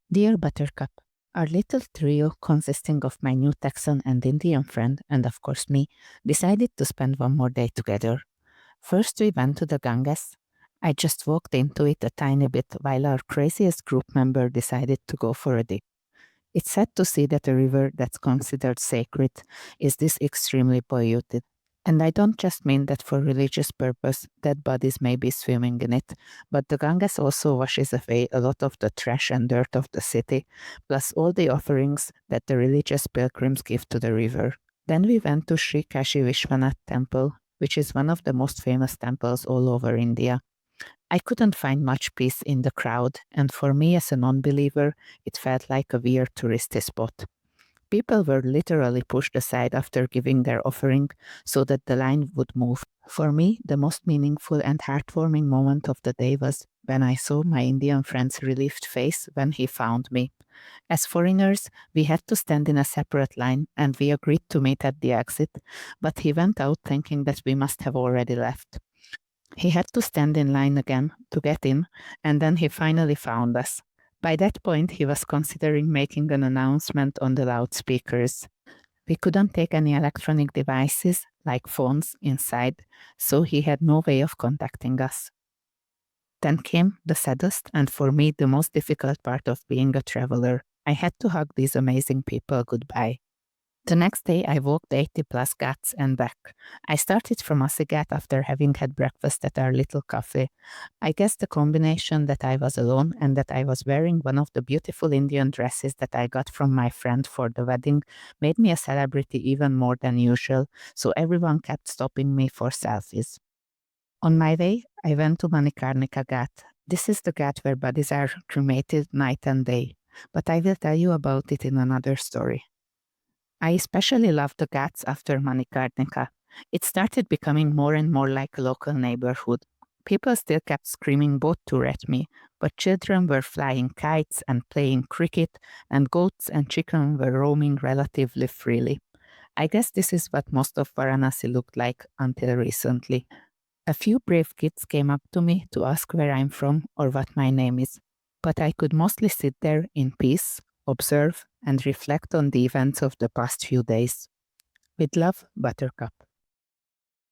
Dear Buttercup, our little trio, consisting of my new Texan and Indian friend, and of course me, decided to spend one more day together. First, we went to the Ganges. I just walked into it a tiny bit while our craziest group member decided to go for a dip. It's sad to see that a river that's considered sacred is this extremely polluted. And I don't just mean that for religious purpose, dead bodies may be swimming in it, but the Ganges also washes away a lot of the trash and dirt of the city, plus all the offerings that the religious pilgrims give to the river. Then we went to Sri Kashi Vishwanath Temple, which is one of the most famous temples all over India. I couldn't find much peace in the crowd, and for me as a non-believer, it felt like a weird touristy spot. People were literally pushed aside after giving their offering so that the line would move. For me, the most meaningful and heartwarming moment of the day was when I saw my Indian friend's relieved face when he found me. As foreigners, we had to stand in a separate line and we agreed to meet at the exit, but he went out thinking that we must have already left. He had to stand in line again to get in, and then he finally found us. By that point, he was considering making an announcement on the loudspeakers. We couldn't take any electronic devices, like phones, inside, so he had no way of contacting us. Then came the saddest and for me the most difficult part of being a traveler. I had to hug these amazing people goodbye. The next day, I walked 80 plus Ghats and back. I started from Ghat after having had breakfast at our little cafe. I guess the combination that I was alone and that I was wearing one of the beautiful Indian dresses that I got from my friend for the wedding made me a celebrity even more than usual, so everyone kept stopping me for selfies. On my way, I went to Manikarnika Ghat. This is the Ghat where bodies are cremated night and day, but I will tell you about it in another story. I especially loved the Ghats after Manikarnika. It started becoming more and more like a local neighborhood. People still kept screaming Bottur at me, but children were flying kites and playing cricket, and goats and chicken were roaming relatively freely. I guess this is what most of Varanasi looked like until recently. A few brave kids came up to me to ask where I'm from or what my name is, but I could mostly sit there in peace, observe, and reflect on the events of the past few days. With love, Buttercup.